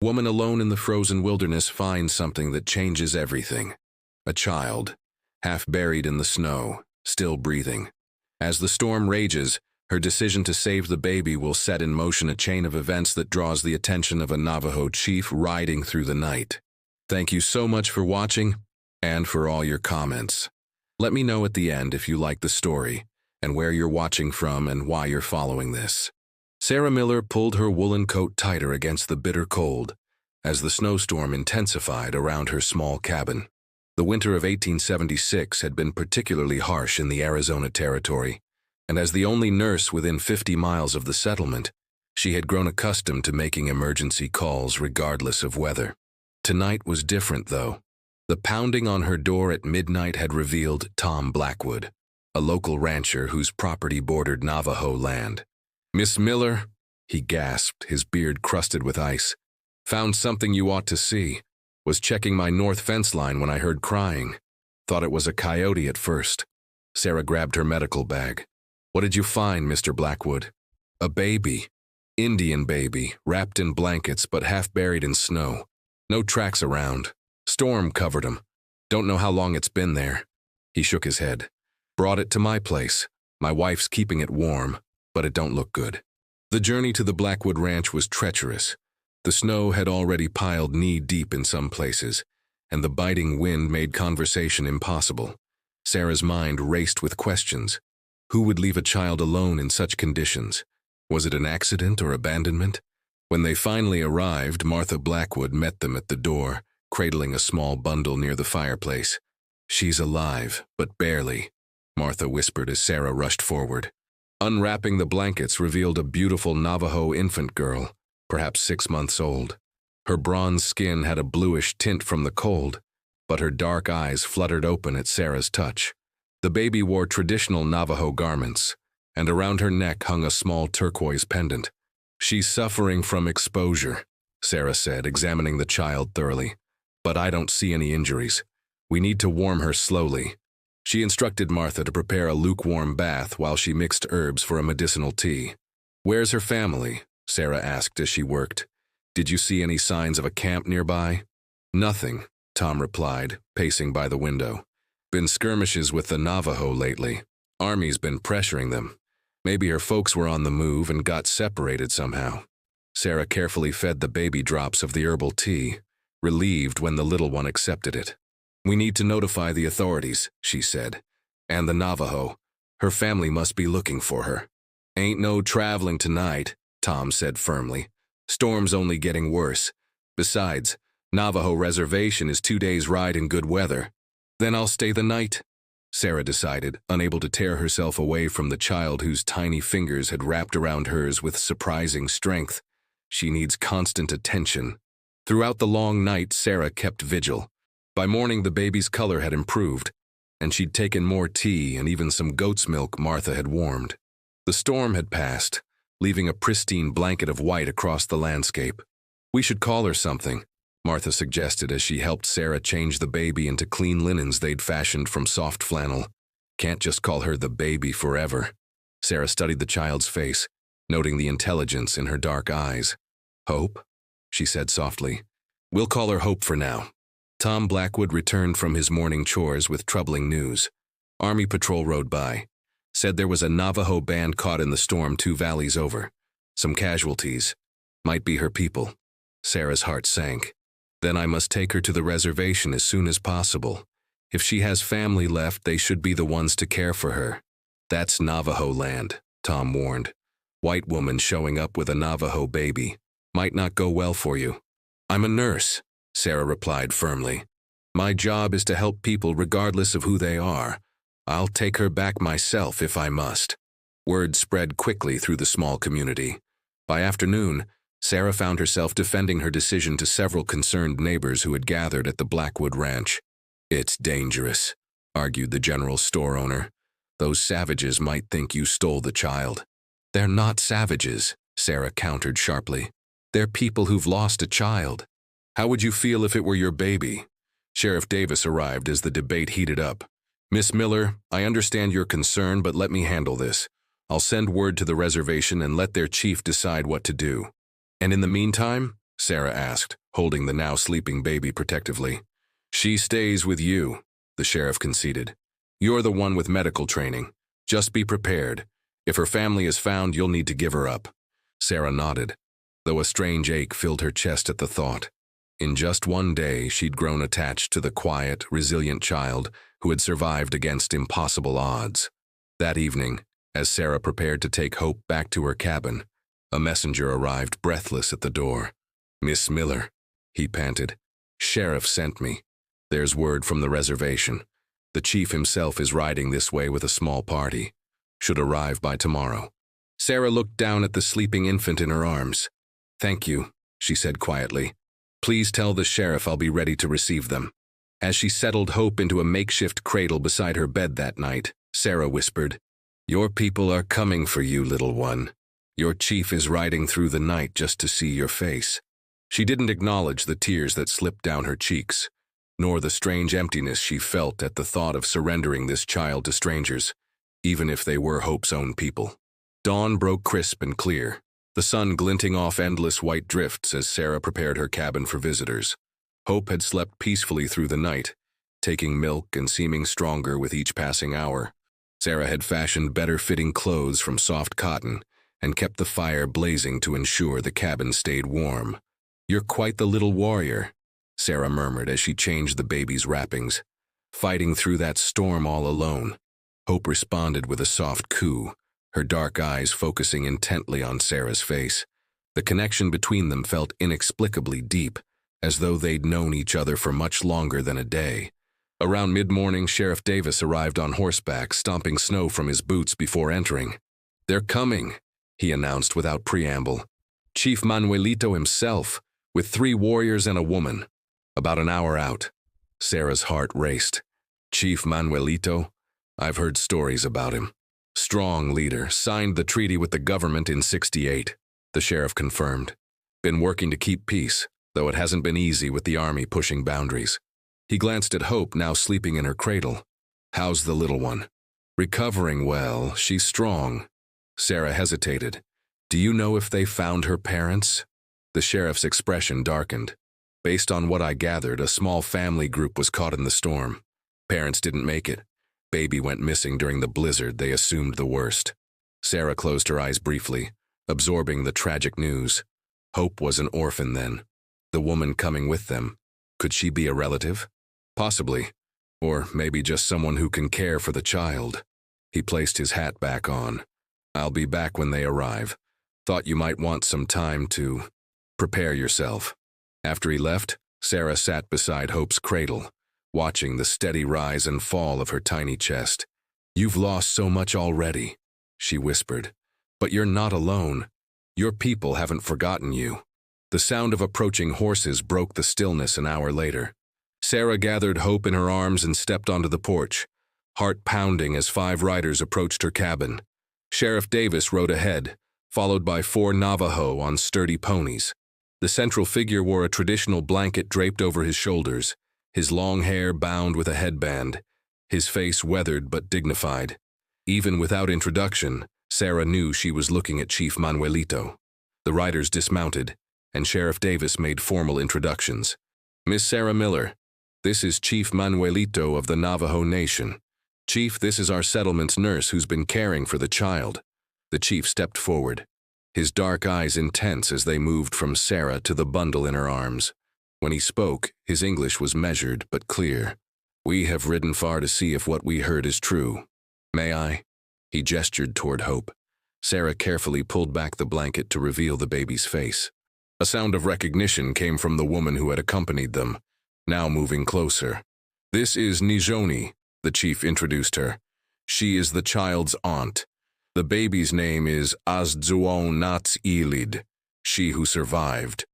Woman alone in the frozen wilderness finds something that changes everything. A child, half buried in the snow, still breathing. As the storm rages, her decision to save the baby will set in motion a chain of events that draws the attention of a Navajo chief riding through the night. Thank you so much for watching and for all your comments. Let me know at the end if you like the story and where you're watching from and why you're following this. Sarah Miller pulled her woolen coat tighter against the bitter cold as the snowstorm intensified around her small cabin. The winter of 1876 had been particularly harsh in the Arizona Territory, and as the only nurse within 50 miles of the settlement, she had grown accustomed to making emergency calls regardless of weather. Tonight was different, though. The pounding on her door at midnight had revealed Tom Blackwood, a local rancher whose property bordered Navajo land. "Miss Miller," he gasped, his beard crusted with ice. "Found something you ought to see. Was checking my north fence line when I heard crying. Thought it was a coyote at first." Sarah grabbed her medical bag. "What did you find, Mr. Blackwood?" "A baby. Indian baby, wrapped in blankets but half buried in snow. No tracks around. Storm covered him. Don't know how long it's been there." He shook his head. "Brought it to my place. My wife's keeping it warm, but it don't look good." The journey to the Blackwood Ranch was treacherous. The snow had already piled knee-deep in some places, and the biting wind made conversation impossible. Sarah's mind raced with questions. Who would leave a child alone in such conditions? Was it an accident or abandonment? When they finally arrived, Martha Blackwood met them at the door, cradling a small bundle near the fireplace. "She's alive, but barely," Martha whispered as Sarah rushed forward. Unwrapping the blankets revealed a beautiful Navajo infant girl, perhaps 6 months old. Her bronze skin had a bluish tint from the cold, but her dark eyes fluttered open at Sarah's touch. The baby wore traditional Navajo garments, and around her neck hung a small turquoise pendant. "She's suffering from exposure," Sarah said, examining the child thoroughly. "But I don't see any injuries. We need to warm her slowly." She instructed Martha to prepare a lukewarm bath while she mixed herbs for a medicinal tea. "Where's her family?" Sarah asked as she worked. "Did you see any signs of a camp nearby?" "Nothing," Tom replied, pacing by the window. "Been skirmishes with the Navajo lately. Army's been pressuring them. Maybe her folks were on the move and got separated somehow." Sarah carefully fed the baby drops of the herbal tea, relieved when the little one accepted it. "We need to notify the authorities," she said. "And the Navajo. Her family must be looking for her." "Ain't no traveling tonight," Tom said firmly. "Storm's only getting worse. Besides, Navajo Reservation is 2 days' ride in good weather." "Then I'll stay the night," Sarah decided, unable to tear herself away from the child whose tiny fingers had wrapped around hers with surprising strength. She needs constant attention. Throughout the long night, Sarah kept vigil. By morning, the baby's color had improved, and she'd taken more tea and even some goat's milk Martha had warmed. The storm had passed, leaving a pristine blanket of white across the landscape. "We should call her something," Martha suggested as she helped Sarah change the baby into clean linens they'd fashioned from soft flannel. "Can't just call her the baby forever." Sarah studied the child's face, noting the intelligence in her dark eyes. "Hope?" she said softly. "We'll call her Hope for now." Tom Blackwood returned from his morning chores with troubling news. Army patrol rode by. Said there was a Navajo band caught in the storm 2 valleys over. Some casualties. Might be her people. Sarah's heart sank. "Then I must take her to the reservation as soon as possible. If she has family left, they should be the ones to care for her." "That's Navajo land," Tom warned. "White woman showing up with a Navajo baby. Might not go well for you." "I'm a nurse," Sarah replied firmly. "My job is to help people regardless of who they are. I'll take her back myself if I must." Word spread quickly through the small community. By afternoon, Sarah found herself defending her decision to several concerned neighbors who had gathered at the Blackwood Ranch. "It's dangerous," argued the general store owner. "Those savages might think you stole the child." "They're not savages," Sarah countered sharply. "They're people who've lost a child." "How would you feel if it were your baby?" Sheriff Davis arrived as the debate heated up. "Miss Miller, I understand your concern, but let me handle this. I'll send word to the reservation and let their chief decide what to do. And in the meantime, Sarah asked, holding the now sleeping baby protectively. She stays with you, the sheriff conceded. You're the one with medical training. Just be prepared. If her family is found, you'll need to give her up. Sarah nodded, though a strange ache filled her chest at the thought. In just one day, she'd grown attached to the quiet, resilient child who had survived against impossible odds. That evening, as Sarah prepared to take Hope back to her cabin, a messenger arrived breathless at the door. "Miss Miller," he panted. "Sheriff sent me. There's word from the reservation. The chief himself is riding this way with a small party. Should arrive by tomorrow." Sarah looked down at the sleeping infant in her arms. "Thank you," she said quietly. "Please tell the sheriff I'll be ready to receive them." As she settled Hope into a makeshift cradle beside her bed that night, Sarah whispered, "Your people are coming for you, little one. Your chief is riding through the night just to see your face." She didn't acknowledge the tears that slipped down her cheeks, nor the strange emptiness she felt at the thought of surrendering this child to strangers, even if they were Hope's own people. Dawn broke crisp and clear, the sun glinting off endless white drifts as Sarah prepared her cabin for visitors. Hope had slept peacefully through the night, taking milk and seeming stronger with each passing hour. Sarah had fashioned better-fitting clothes from soft cotton and kept the fire blazing to ensure the cabin stayed warm. "You're quite the little warrior," Sarah murmured as she changed the baby's wrappings. "Fighting through that storm all alone." Hope responded with a soft coo, her dark eyes focusing intently on Sarah's face. The connection between them felt inexplicably deep, as though they'd known each other for much longer than a day. Around mid-morning, Sheriff Davis arrived on horseback, stomping snow from his boots before entering. "They're coming," he announced without preamble. "Chief Manuelito himself, with 3 warriors and a woman. About an hour out." Sarah's heart raced. "Chief Manuelito? I've heard stories about him. Strong leader, signed the treaty with the government in '68, the sheriff confirmed. Been working to keep peace, though it hasn't been easy with the army pushing boundaries." He glanced at Hope, now sleeping in her cradle. "How's the little one?" "Recovering well. She's strong." Sarah hesitated. "Do you know if they found her parents?" The sheriff's expression darkened. "Based on what I gathered, a small family group was caught in the storm. Parents didn't make it. Baby went missing during the blizzard. They assumed the worst." Sarah closed her eyes briefly, absorbing the tragic news. Hope was an orphan then. The woman coming with them. Could she be a relative? Possibly. Or maybe just someone who can care for the child. He placed his hat back on. "I'll be back when they arrive. Thought you might want some time to prepare yourself." After he left, Sarah sat beside Hope's cradle, watching the steady rise and fall of her tiny chest. "You've lost so much already," she whispered. "But you're not alone. Your people haven't forgotten you." The sound of approaching horses broke the stillness an hour later. Sarah gathered Hope in her arms and stepped onto the porch, heart pounding as 5 riders approached her cabin. Sheriff Davis rode ahead, followed by 4 Navajo on sturdy ponies. The central figure wore a traditional blanket draped over his shoulders, his long hair bound with a headband, his face weathered but dignified. Even without introduction, Sarah knew she was looking at Chief Manuelito. The riders dismounted, and Sheriff Davis made formal introductions. "Miss Sarah Miller, this is Chief Manuelito of the Navajo Nation. Chief, this is our settlement's nurse who's been caring for the child." The chief stepped forward, his dark eyes intense as they moved from Sarah to the bundle in her arms. When he spoke, his English was measured but clear. "We have ridden far to see if what we heard is true. May I?" He gestured toward Hope. Sarah carefully pulled back the blanket to reveal the baby's face. A sound of recognition came from the woman who had accompanied them, now moving closer. "This is Nijoni," the chief introduced her. "She is the child's aunt. The baby's name is Azzuon Nats-Elid, she who survived."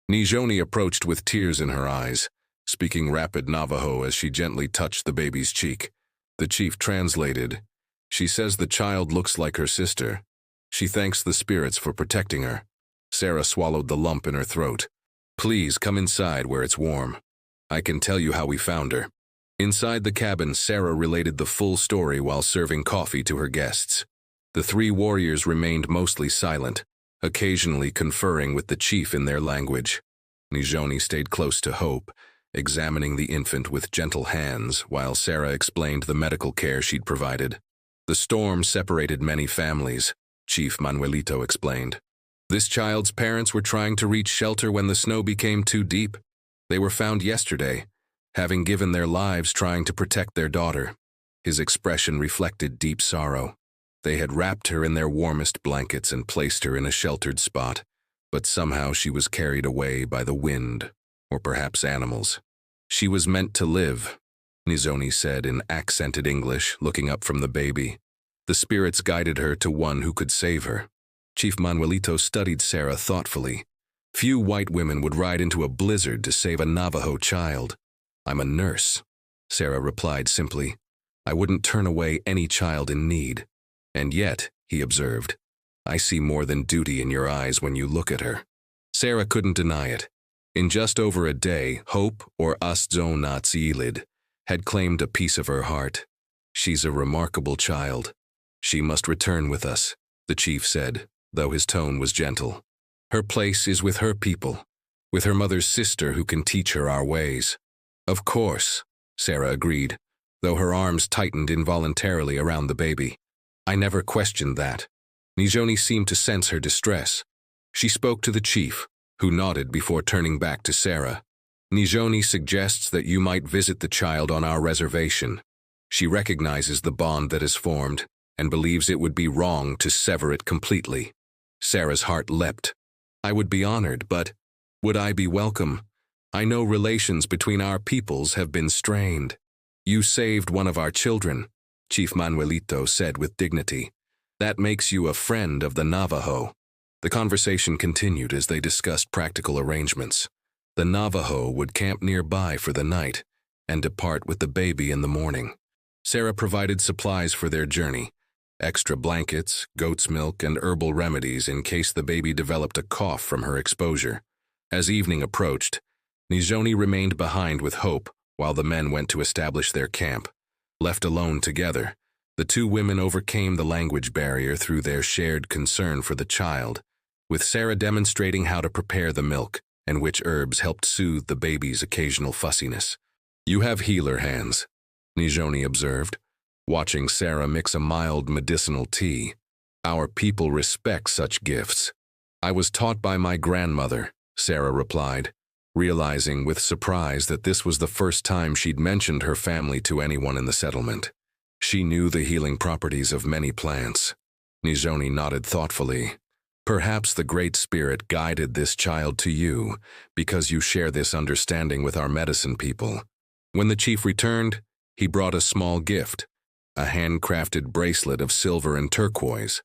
Nijoni approached with tears in her eyes, speaking rapid Navajo as she gently touched the baby's cheek. The chief translated. "She says the child looks like her sister. She thanks the spirits for protecting her." Sarah swallowed the lump in her throat. "Please come inside where it's warm. I can tell you how we found her." Inside the cabin, Sarah related the full story while serving coffee to her guests. The 3 warriors remained mostly silent, occasionally conferring with the chief in their language. Nijoni stayed close to Hope, examining the infant with gentle hands while Sarah explained the medical care she'd provided. The storm separated many families, Chief Manuelito explained. This child's parents were trying to reach shelter when the snow became too deep. They were found yesterday, having given their lives trying to protect their daughter. His expression reflected deep sorrow. They had wrapped her in their warmest blankets and placed her in a sheltered spot, but somehow she was carried away by the wind, or perhaps animals. She was meant to live, Nizoni said in accented English, looking up from the baby. The spirits guided her to one who could save her. Chief Manuelito studied Sarah thoughtfully. Few white women would ride into a blizzard to save a Navajo child. I'm a nurse, Sarah replied simply. I wouldn't turn away any child in need. And yet, he observed, I see more than duty in your eyes when you look at her. Sarah couldn't deny it. In just over a day, Hope, or Astzonatsilid, had claimed a piece of her heart. She's a remarkable child. She must return with us, the chief said, though his tone was gentle. Her place is with her people, with her mother's sister who can teach her our ways. Of course, Sarah agreed, though her arms tightened involuntarily around the baby. I never questioned that. Nijoni seemed to sense her distress. She spoke to the chief, who nodded before turning back to Sarah. Nijoni suggests that you might visit the child on our reservation. She recognizes the bond that is formed and believes it would be wrong to sever it completely. Sarah's heart leapt. I would be honored, but would I be welcome? I know relations between our peoples have been strained. You saved one of our children, Chief Manuelito said with dignity. That makes you a friend of the Navajo. The conversation continued as they discussed practical arrangements. The Navajo would camp nearby for the night and depart with the baby in the morning. Sarah provided supplies for their journey, extra blankets, goat's milk, and herbal remedies in case the baby developed a cough from her exposure. As evening approached, Nijoni remained behind with Hope while the men went to establish their camp. Left alone together, the two women overcame the language barrier through their shared concern for the child, with Sarah demonstrating how to prepare the milk and which herbs helped soothe the baby's occasional fussiness. You have healer hands, Nijoni observed, watching Sarah mix a mild medicinal tea. Our people respect such gifts. I was taught by my grandmother, Sarah replied, realizing with surprise that this was the first time she'd mentioned her family to anyone in the settlement. She knew the healing properties of many plants. Nijoni nodded thoughtfully. Perhaps the Great Spirit guided this child to you because you share this understanding with our medicine people. When the chief returned, he brought a small gift, a handcrafted bracelet of silver and turquoise.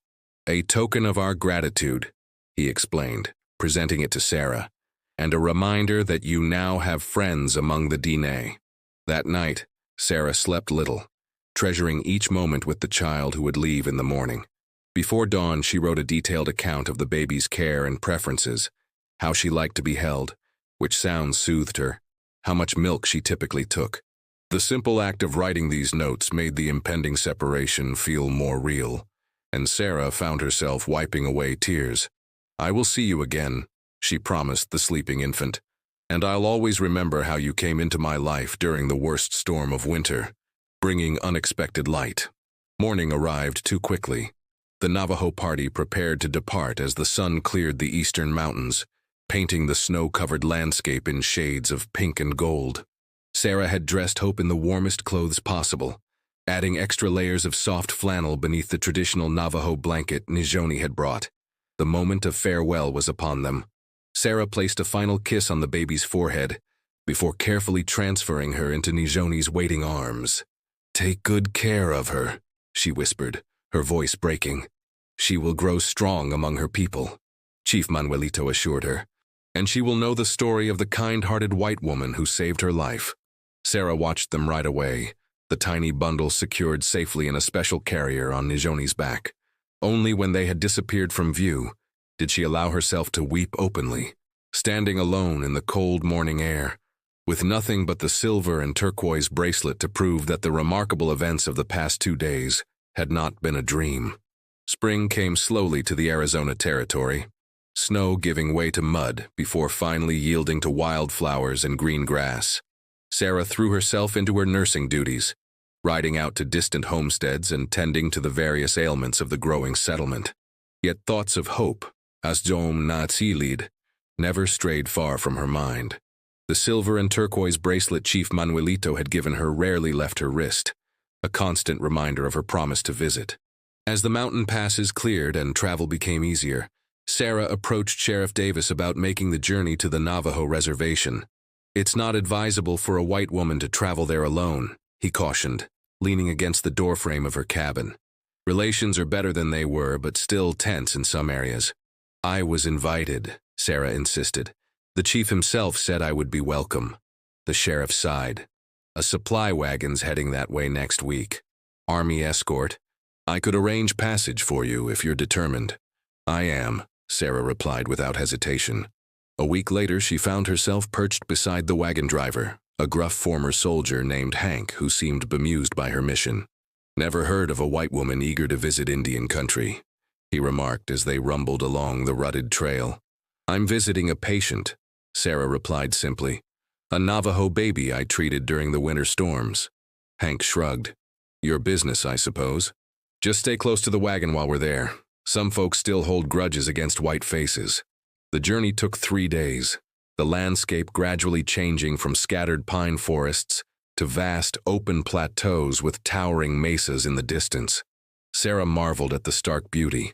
A token of our gratitude, he explained, presenting it to Sarah, and a reminder that you now have friends among the Diné. That night, Sarah slept little, treasuring each moment with the child who would leave in the morning. Before dawn, she wrote a detailed account of the baby's care and preferences, how she liked to be held, which sounds soothed her, how much milk she typically took. The simple act of writing these notes made the impending separation feel more real, and Sarah found herself wiping away tears. I will see you again, she promised the sleeping infant, and I'll always remember how you came into my life during the worst storm of winter, bringing unexpected light. Morning arrived too quickly. The Navajo party prepared to depart as the sun cleared the eastern mountains, painting the snow-covered landscape in shades of pink and gold. Sarah had dressed Hope in the warmest clothes possible, adding extra layers of soft flannel beneath the traditional Navajo blanket Nijoni had brought. The moment of farewell was upon them. Sarah placed a final kiss on the baby's forehead before carefully transferring her into Nijoni's waiting arms. Take good care of her, she whispered, her voice breaking. She will grow strong among her people, Chief Manuelito assured her, and she will know the story of the kind-hearted white woman who saved her life. Sarah watched them ride away, the tiny bundle secured safely in a special carrier on Nijoni's back. Only when they had disappeared from view did she allow herself to weep openly, standing alone in the cold morning air, with nothing but the silver and turquoise bracelet to prove that the remarkable events of the past 2 days had not been a dream. Spring came slowly to the Arizona territory. snow giving way to mud before finally yielding to wildflowers and green grass. Sarah threw herself into her nursing duties, riding out to distant homesteads and tending to the various ailments of the growing settlement. Yet thoughts of hope, as Dom Natsilid, never strayed far from her mind. The silver and turquoise bracelet Chief Manuelito had given her rarely left her wrist, a constant reminder of her promise to visit. As the mountain passes cleared and travel became easier, Sarah approached Sheriff Davis about making the journey to the Navajo reservation. "It's not advisable for a white woman to travel there alone," he cautioned, leaning against the doorframe of her cabin. "Relations are better than they were, but still tense in some areas." "I was invited," Sarah insisted. "The chief himself said I would be welcome." The sheriff sighed. "A supply wagon's heading that way next week. Army escort. I could arrange passage for you if you're determined." "I am," Sarah replied without hesitation. A week later, she found herself perched beside the wagon driver, a gruff former soldier named Hank who seemed bemused by her mission. "Never heard of a white woman eager to visit Indian country," he remarked as they rumbled along the rutted trail. "I'm visiting a patient," Sarah replied simply. "A Navajo baby I treated during the winter storms." Hank shrugged. "Your business, I suppose. Just stay close to the wagon while we're there. Some folks still hold grudges against white faces." The journey took 3 days, the landscape gradually changing from scattered pine forests to vast open plateaus with towering mesas in the distance. Sarah marveled at the stark beauty,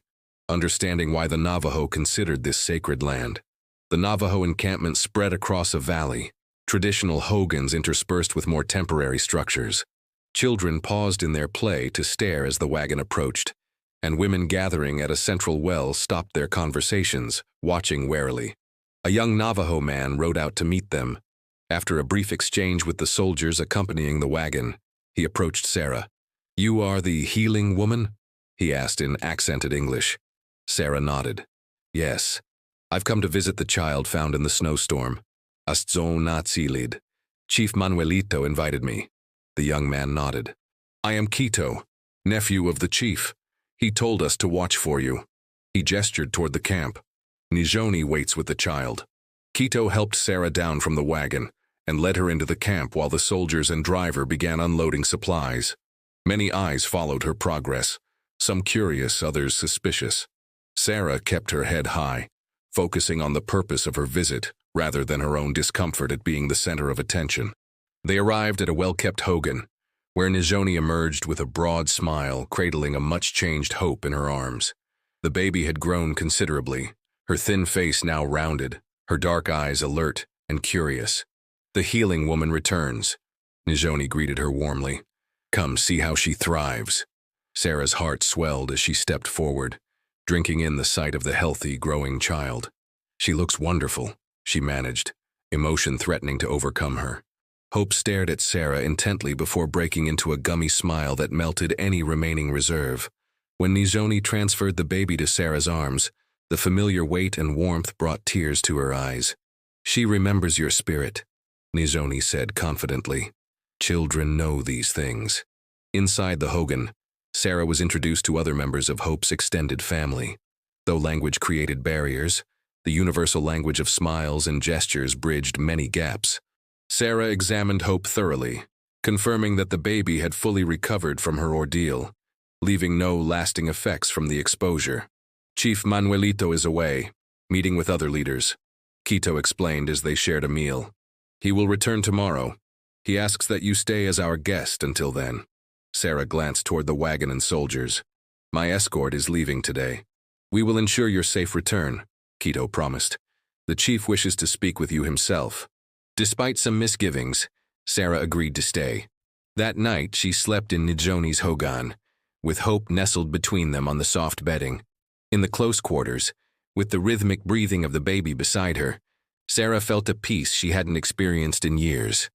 understanding why the Navajo considered this sacred land. The Navajo encampment spread across a valley, traditional hogans interspersed with more temporary structures. Children paused in their play to stare as the wagon approached, and women gathering at a central well stopped their conversations, watching warily. A young Navajo man rode out to meet them. After a brief exchange with the soldiers accompanying the wagon, he approached Sarah. "You are the healing woman?" he asked in accented English. Sarah nodded. "Yes. I've come to visit the child found in the snowstorm. Astzo Natsilid. Chief Manuelito invited me." The young man nodded. "I am Quito, nephew of the chief. He told us to watch for you." He gestured toward the camp. "Nijoni waits with the child." Quito helped Sarah down from the wagon and led her into the camp while the soldiers and driver began unloading supplies. Many eyes followed her progress, some curious, others suspicious. Sarah kept her head high, focusing on the purpose of her visit rather than her own discomfort at being the center of attention. They arrived at a well-kept hogan, where Nijoni emerged with a broad smile, cradling a much-changed hope in her arms. The baby had grown considerably, her thin face now rounded, her dark eyes alert and curious. "The healing woman returns," Nijoni greeted her warmly. "Come see how she thrives." Sarah's heart swelled as she stepped forward, drinking in the sight of the healthy, growing child. "She looks wonderful," she managed, emotion threatening to overcome her. Hope stared at Sarah intently before breaking into a gummy smile that melted any remaining reserve. When Nijoni transferred the baby to Sarah's arms, the familiar weight and warmth brought tears to her eyes. "She remembers your spirit," Nijoni said confidently. "Children know these things." Inside the hogan, Sarah was introduced to other members of Hope's extended family. Though language created barriers, the universal language of smiles and gestures bridged many gaps. Sarah examined Hope thoroughly, confirming that the baby had fully recovered from her ordeal, leaving no lasting effects from the exposure. "Chief Manuelito is away, meeting with other leaders," Quito explained as they shared a meal. "He will return tomorrow. He asks that you stay as our guest until then." Sarah glanced toward the wagon and soldiers. "My escort is leaving today. We will ensure your safe return," Quito promised. "The chief wishes to speak with you himself." Despite some misgivings, Sarah agreed to stay. That night, she slept in Nijoni's hogan, with Hope nestled between them on the soft bedding. In the close quarters, with the rhythmic breathing of the baby beside her, Sarah felt a peace she hadn't experienced in years.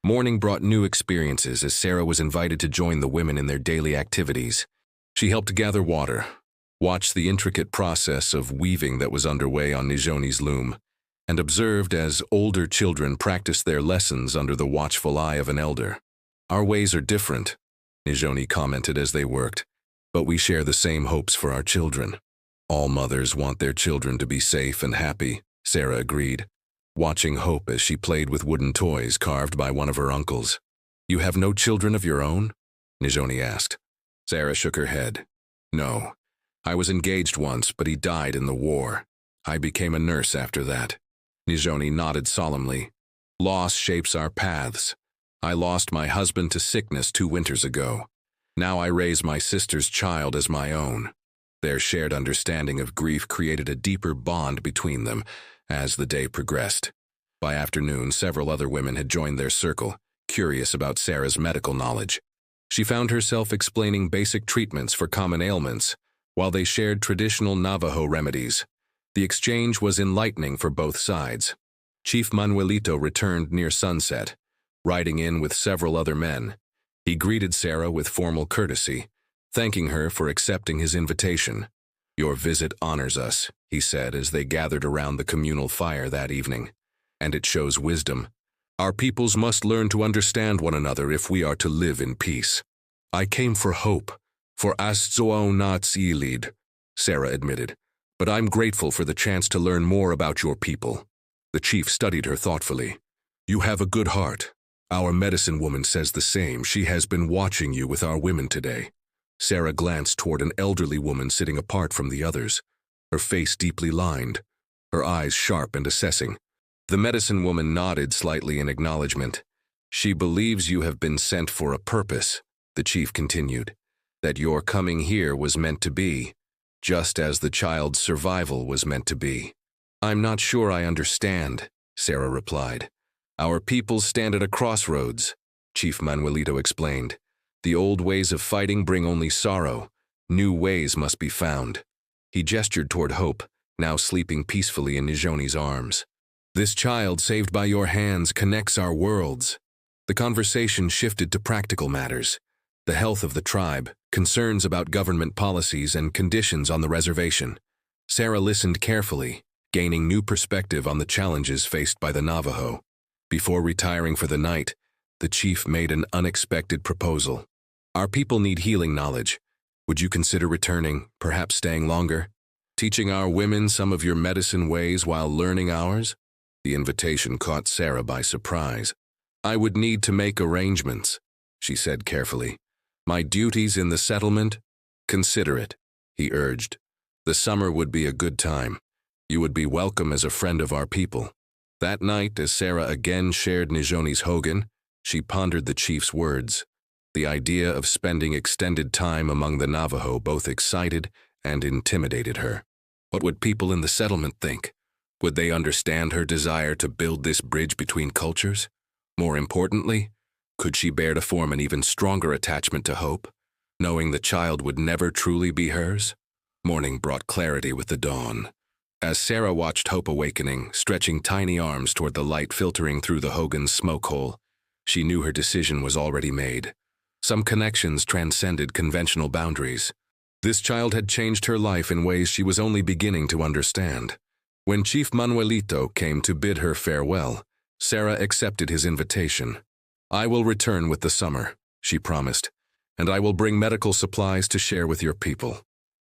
Morning brought new experiences as Sarah was invited to join the women in their daily activities. She helped gather water, watched the intricate process of weaving that was underway on Nijoni's loom, and observed as older children practiced their lessons under the watchful eye of an elder. "Our ways are different," Nijoni commented as they worked, "but we share the same hopes for our children." All mothers want their children to be safe and happy, Sarah agreed, watching Hope as she played with wooden toys carved by one of her uncles. You have no children of your own? Nijoni asked. Sarah shook her head. No. I was engaged once, but he died in the war. I became a nurse after that. Nijoni nodded solemnly. Loss shapes our paths. I lost my husband to sickness 2 winters ago. Now I raise my sister's child as my own. Their shared understanding of grief created a deeper bond between them as the day progressed. By afternoon, several other women had joined their circle, curious about Sarah's medical knowledge. She found herself explaining basic treatments for common ailments, while they shared traditional Navajo remedies. The exchange was enlightening for both sides. Chief Manuelito returned near sunset, riding in with several other men. He greeted Sarah with formal courtesy, thanking her for accepting his invitation. Your visit honors us, he said as they gathered around the communal fire that evening. And it shows wisdom. Our peoples must learn to understand one another if we are to live in peace. I came for hope, for Astzoao Nats Elid, Sarah admitted, but I'm grateful for the chance to learn more about your people. The chief studied her thoughtfully. You have a good heart. Our medicine woman says the same. She has been watching you with our women today. Sarah glanced toward an elderly woman sitting apart from the others, her face deeply lined, her eyes sharp and assessing. The medicine woman nodded slightly in acknowledgement. She believes you have been sent for a purpose, the chief continued, that your coming here was meant to be, just as the child's survival was meant to be. I'm not sure I understand, Sarah replied. Our people stand at a crossroads, Chief Manuelito explained. The old ways of fighting bring only sorrow. New ways must be found. He gestured toward Hope, now sleeping peacefully in Nijoni's arms. This child saved by your hands connects our worlds. The conversation shifted to practical matters. The health of the tribe, concerns about government policies and conditions on the reservation. Sarah listened carefully, gaining new perspective on the challenges faced by the Navajo. Before retiring for the night, the chief made an unexpected proposal. Our people need healing knowledge. Would you consider returning, perhaps staying longer? Teaching our women some of your medicine ways while learning ours? The invitation caught Sarah by surprise. I would need to make arrangements, she said carefully. My duties in the settlement? Consider it, he urged. The summer would be a good time. You would be welcome as a friend of our people. That night, as Sarah again shared Nijoni's hogan, she pondered the chief's words. The idea of spending extended time among the Navajo both excited and intimidated her. What would people in the settlement think? Would they understand her desire to build this bridge between cultures? More importantly, could she bear to form an even stronger attachment to Hope, knowing the child would never truly be hers? Morning brought clarity with the dawn. As Sarah watched Hope awakening, stretching tiny arms toward the light filtering through the Hogan's smoke hole, she knew her decision was already made. Some connections transcended conventional boundaries. This child had changed her life in ways she was only beginning to understand. When Chief Manuelito came to bid her farewell, Sarah accepted his invitation. I will return with the summer, she promised, and I will bring medical supplies to share with your people.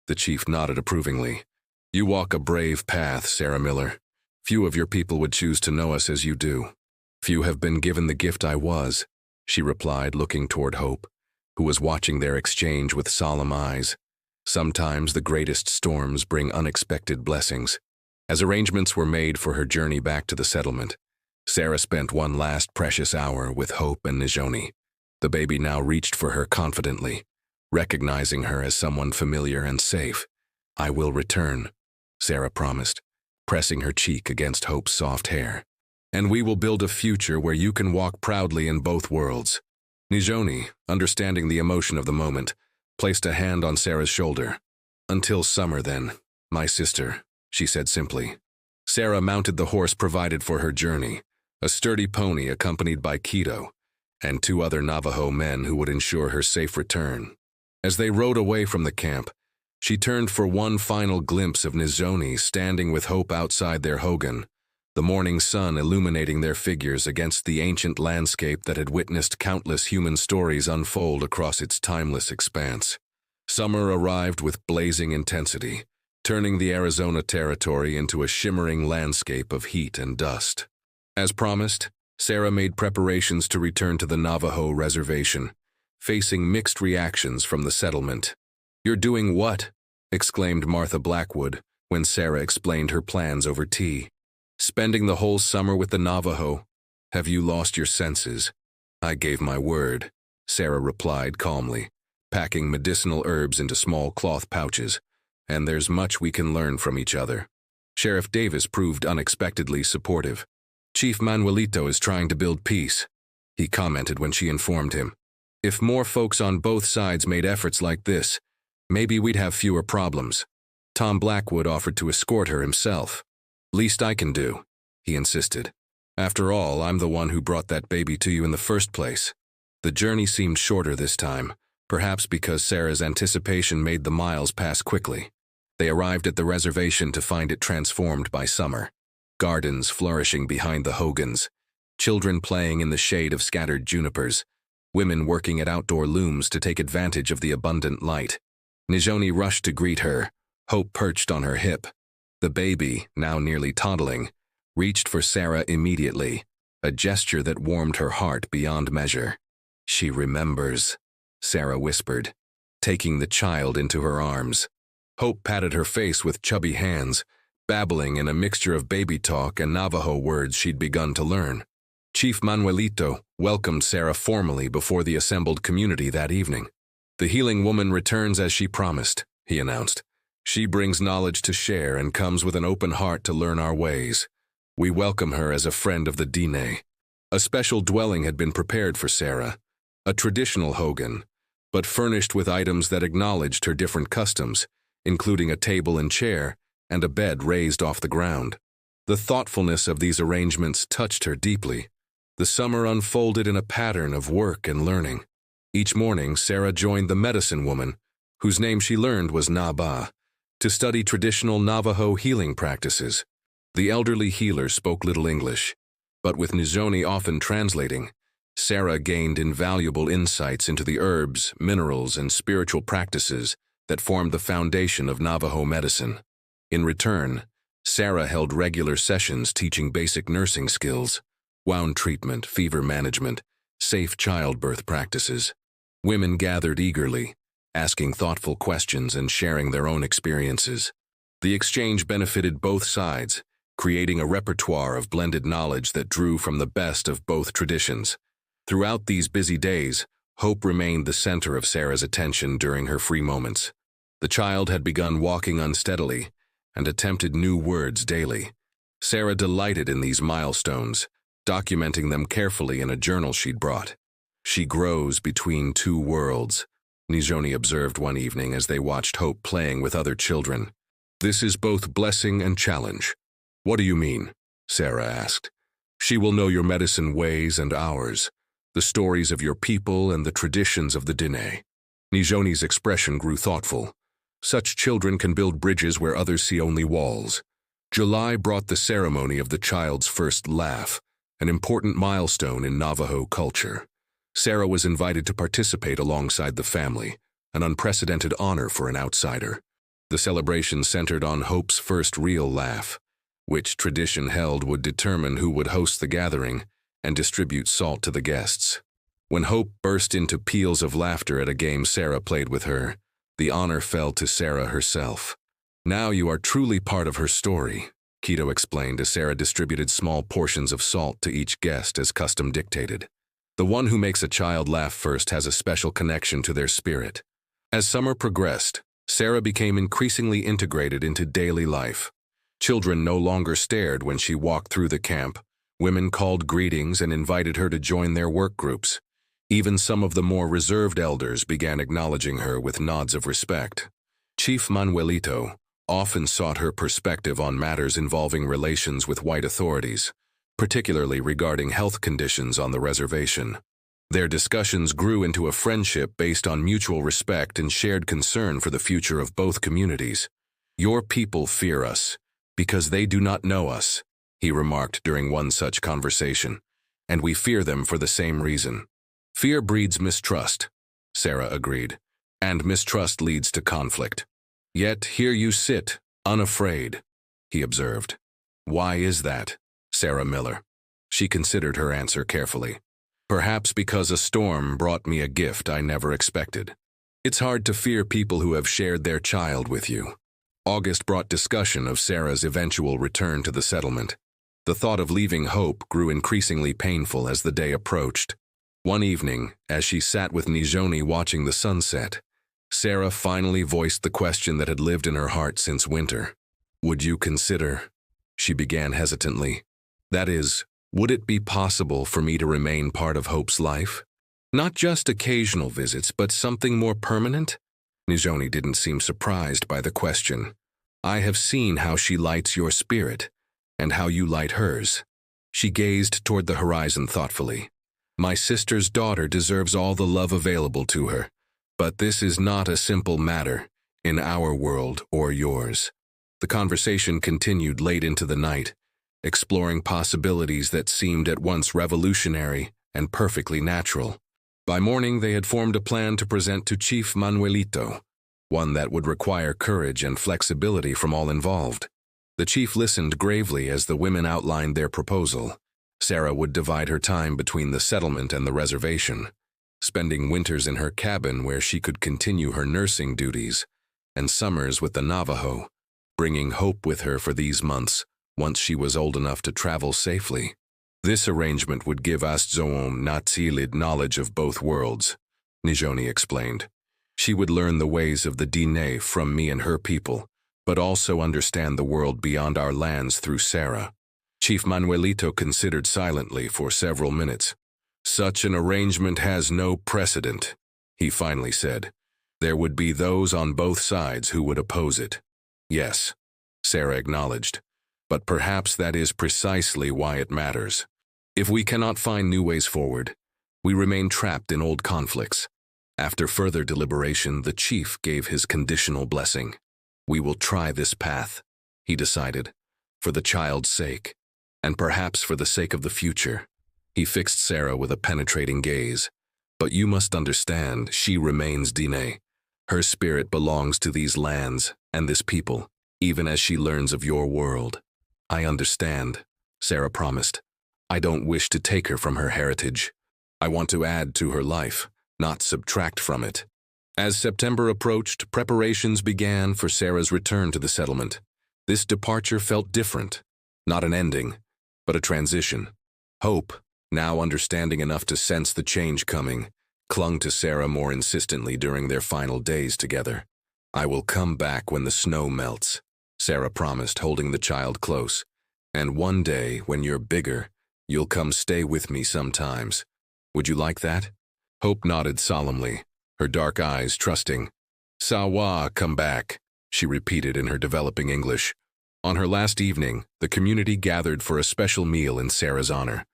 The chief nodded approvingly. You walk a brave path, Sarah Miller. Few of your people would choose to know us as you do. Few have been given the gift I was, she replied, looking toward Hope, who was watching their exchange with solemn eyes. Sometimes the greatest storms bring unexpected blessings. As arrangements were made for her journey back to the settlement, Sarah spent one last precious hour with Hope and Nijoni. The baby now reached for her confidently, recognizing her as someone familiar and safe. I will return, Sarah promised, pressing her cheek against Hope's soft hair. And we will build a future where you can walk proudly in both worlds. Nijoni, understanding the emotion of the moment, placed a hand on Sarah's shoulder. Until summer then, my sister, she said simply. Sarah mounted the horse provided for her journey, a sturdy pony accompanied by Keto, and 2 other Navajo men who would ensure her safe return. As they rode away from the camp, she turned for one final glimpse of Nijoni standing with Hope outside their hogan, the morning sun illuminating their figures against the ancient landscape that had witnessed countless human stories unfold across its timeless expanse. Summer arrived with blazing intensity, turning the Arizona territory into a shimmering landscape of heat and dust. As promised, Sarah made preparations to return to the Navajo reservation, facing mixed reactions from the settlement. "You're doing what?" exclaimed Martha Blackwood when Sarah explained her plans over tea. "Spending the whole summer with the Navajo. Have you lost your senses?" "I gave my word," Sarah replied calmly, packing medicinal herbs into small cloth pouches. "And there's much we can learn from each other." Sheriff Davis proved unexpectedly supportive. "Chief Manuelito is trying to build peace," he commented when she informed him. "If more folks on both sides made efforts like this, maybe we'd have fewer problems." Tom Blackwood offered to escort her himself. "Least I can do," he insisted. "After all, I'm the one who brought that baby to you in the first place." The journey seemed shorter this time, perhaps because Sarah's anticipation made the miles pass quickly. They arrived at the reservation to find it transformed by summer. Gardens flourishing behind the hogans, children playing in the shade of scattered junipers, women working at outdoor looms to take advantage of the abundant light. Nijoni rushed to greet her, Hope perched on her hip. The baby, now nearly toddling, reached for Sarah immediately, a gesture that warmed her heart beyond measure. "She remembers," Sarah whispered, taking the child into her arms. Hope patted her face with chubby hands, babbling in a mixture of baby talk and Navajo words she'd begun to learn. Chief Manuelito welcomed Sarah formally before the assembled community that evening. "The healing woman returns as she promised," he announced. "She brings knowledge to share and comes with an open heart to learn our ways. We welcome her as a friend of the Diné." A special dwelling had been prepared for Sarah, a traditional hogan, but furnished with items that acknowledged her different customs, including a table and chair and a bed raised off the ground. The thoughtfulness of these arrangements touched her deeply. The summer unfolded in a pattern of work and learning. Each morning, Sarah joined the medicine woman, whose name she learned was Naba, to study traditional Navajo healing practices. The elderly healer spoke little English, but with Nijoni often translating, Sarah gained invaluable insights into the herbs, minerals, and spiritual practices that formed the foundation of Navajo medicine. In return, Sarah held regular sessions teaching basic nursing skills, wound treatment, fever management, safe childbirth practices. Women gathered eagerly, asking thoughtful questions and sharing their own experiences. The exchange benefited both sides, creating a repertoire of blended knowledge that drew from the best of both traditions. Throughout these busy days, Hope remained the center of Sarah's attention during her free moments. The child had begun walking unsteadily and attempted new words daily. Sarah delighted in these milestones, documenting them carefully in a journal she'd brought. "She grows between two worlds," Nijoni observed one evening as they watched Hope playing with other children. "This is both blessing and challenge." "What do you mean?" Sarah asked. "She will know your medicine ways and ours, the stories of your people and the traditions of the Diné." Nijoni's expression grew thoughtful. "Such children can build bridges where others see only walls." July brought the ceremony of the child's first laugh, an important milestone in Navajo culture. Sarah was invited to participate alongside the family, an unprecedented honor for an outsider. The celebration centered on Hope's first real laugh, which tradition held would determine who would host the gathering and distribute salt to the guests. When Hope burst into peals of laughter at a game Sarah played with her, the honor fell to Sarah herself. "Now you are truly part of her story," Keto explained as Sarah distributed small portions of salt to each guest as custom dictated. "The one who makes a child laugh first has a special connection to their spirit." As summer progressed, Sarah became increasingly integrated into daily life. Children no longer stared when she walked through the camp. Women called greetings and invited her to join their work groups. Even some of the more reserved elders began acknowledging her with nods of respect. Chief Manuelito often sought her perspective on matters involving relations with white authorities, particularly regarding health conditions on the reservation. Their discussions grew into a friendship based on mutual respect and shared concern for the future of both communities. "Your people fear us because they do not know us," he remarked during one such conversation, "and we fear them for the same reason." "Fear breeds mistrust," Sarah agreed, "and mistrust leads to conflict. Yet here you sit, Unafraid, he observed. Why is that? Sarah Miller. She considered her answer carefully. Perhaps because a storm brought me a gift I never expected. It's hard to fear people who have shared their child with you. August brought discussion of Sarah's eventual return to the settlement. The thought of leaving Hope grew increasingly painful as the day approached. One evening, as she sat with Nijoni watching the sunset, Sarah finally voiced the question that had lived in her heart since winter. Would you consider, she began hesitantly, that is, would it be possible for me to remain part of Hope's life? Not just occasional visits, but something more permanent? Nijoni didn't seem surprised by the question. I have seen how she lights your spirit, and how you light hers. She gazed toward the horizon thoughtfully. My sister's daughter deserves all the love available to her, but this is not a simple matter, in our world or yours. The conversation continued late into the night, exploring possibilities that seemed at once revolutionary and perfectly natural. By morning, they had formed a plan to present to Chief Manuelito, one that would require courage and flexibility from all involved. The chief listened gravely as the women outlined their proposal. Sarah would divide her time between the settlement and the reservation, spending winters in her cabin where she could continue her nursing duties, and summers with the Navajo, bringing Hope with her for these months once she was old enough to travel safely. This arrangement would give Astzoom Natsilid knowledge of both worlds, Nijoni explained. She would learn the ways of the Diné from me and her people, but also understand the world beyond our lands through Sarah. Chief Manuelito considered silently for several minutes. Such an arrangement has no precedent, he finally said. There would be those on both sides who would oppose it. Yes, Sarah acknowledged, but perhaps that is precisely why it matters. If we cannot find new ways forward, we remain trapped in old conflicts. After further deliberation, the chief gave his conditional blessing. We will try this path, he decided, for the child's sake, and perhaps for the sake of the future. He fixed Sarah with a penetrating gaze. But you must understand, she remains Diné. Her spirit belongs to these lands and this people, even as she learns of your world. I understand, Sarah promised. I don't wish to take her from her heritage. I want to add to her life, not subtract from it. As September approached, preparations began for Sarah's return to the settlement. This departure felt different, not an ending, but a transition. Hope, now understanding enough to sense the change coming, clung to Sarah more insistently during their final days together. I will come back when the snow melts, Sarah promised, holding the child close. And one day, when you're bigger, you'll come stay with me sometimes. Would you like that? Hope nodded solemnly, her dark eyes trusting. Sawa, come back, she repeated in her developing English. On her last evening, the community gathered for a special meal in Sarah's honor.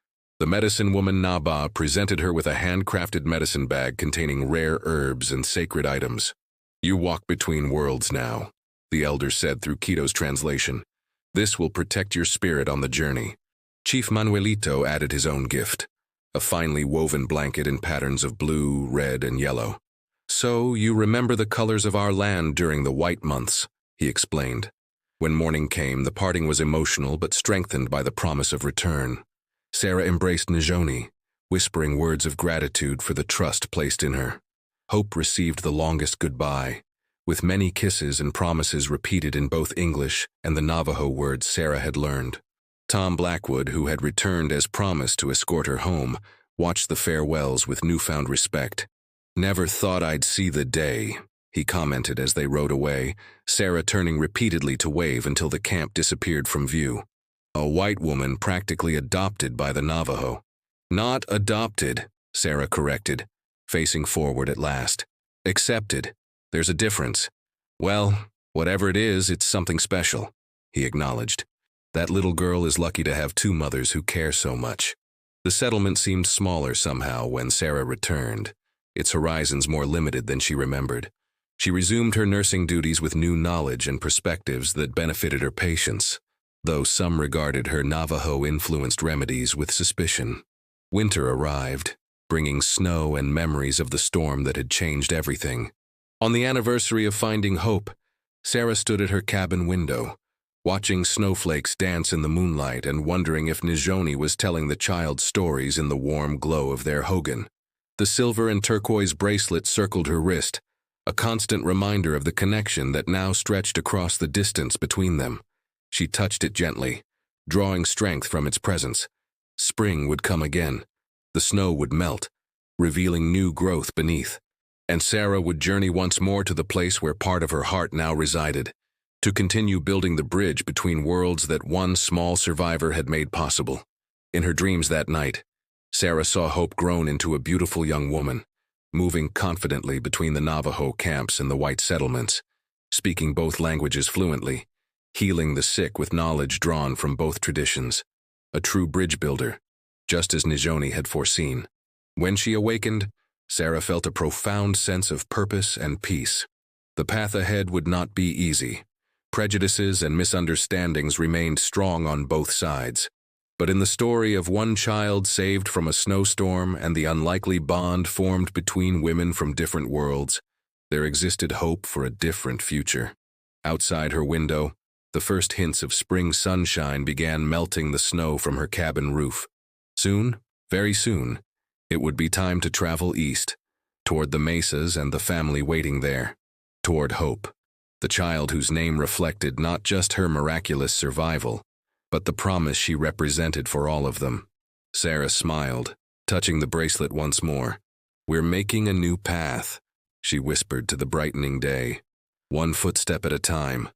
The medicine woman Naba presented her with a handcrafted medicine bag containing rare herbs and sacred items. You walk between worlds now, the elder said through Kito's translation. This will protect your spirit on the journey. Chief Manuelito added his own gift, a finely woven blanket in patterns of blue, red, and yellow. So you remember the colors of our land during the white months, he explained. When morning came, the parting was emotional but strengthened by the promise of return. Sarah embraced Nijoni, whispering words of gratitude for the trust placed in her. Hope received the longest goodbye, with many kisses and promises repeated in both English and the Navajo words Sarah had learned. Tom Blackwood, who had returned as promised to escort her home, watched the farewells with newfound respect. Never thought I'd see the day, he commented as they rode away, Sarah turning repeatedly to wave until the camp disappeared from view. A white woman practically adopted by the Navajo. Not adopted, Sarah corrected, facing forward at last. Accepted. There's a difference. Well, whatever it is, it's something special, he acknowledged. That little girl is lucky to have two mothers who care so much. The settlement seemed smaller somehow when Sarah returned, its horizons more limited than she remembered. She resumed her nursing duties with new knowledge and perspectives that benefited her patients, though some regarded her Navajo-influenced remedies with suspicion. Winter arrived, bringing snow and memories of the storm that had changed everything. On the anniversary of finding Hope, Sarah stood at her cabin window, watching snowflakes dance in the moonlight and wondering if Nijoni was telling the child stories in the warm glow of their hogan. The silver and turquoise bracelet circled her wrist, a constant reminder of the connection that now stretched across the distance between them. She touched it gently, drawing strength from its presence. Spring would come again. The snow would melt, revealing new growth beneath. And Sarah would journey once more to the place where part of her heart now resided, to continue building the bridge between worlds that one small survivor had made possible. In her dreams that night, Sarah saw hope grown into a beautiful young woman, moving confidently between the Navajo camps and the white settlements, speaking both languages fluently, healing the sick with knowledge drawn from both traditions. A true bridge builder, just as Nijoni had foreseen. When she awakened, Sarah felt a profound sense of purpose and peace. The path ahead would not be easy. Prejudices and misunderstandings remained strong on both sides. But in the story of one child saved from a snowstorm and the unlikely bond formed between women from different worlds, there existed hope for a different future. Outside her window, the first hints of spring sunshine began melting the snow from her cabin roof. Soon, very soon, it would be time to travel east, toward the mesas and the family waiting there, toward Hope, the child whose name reflected not just her miraculous survival, but the promise she represented for all of them. Sarah smiled, touching the bracelet once more. "We're making a new path," she whispered to the brightening day. "One footstep at a time,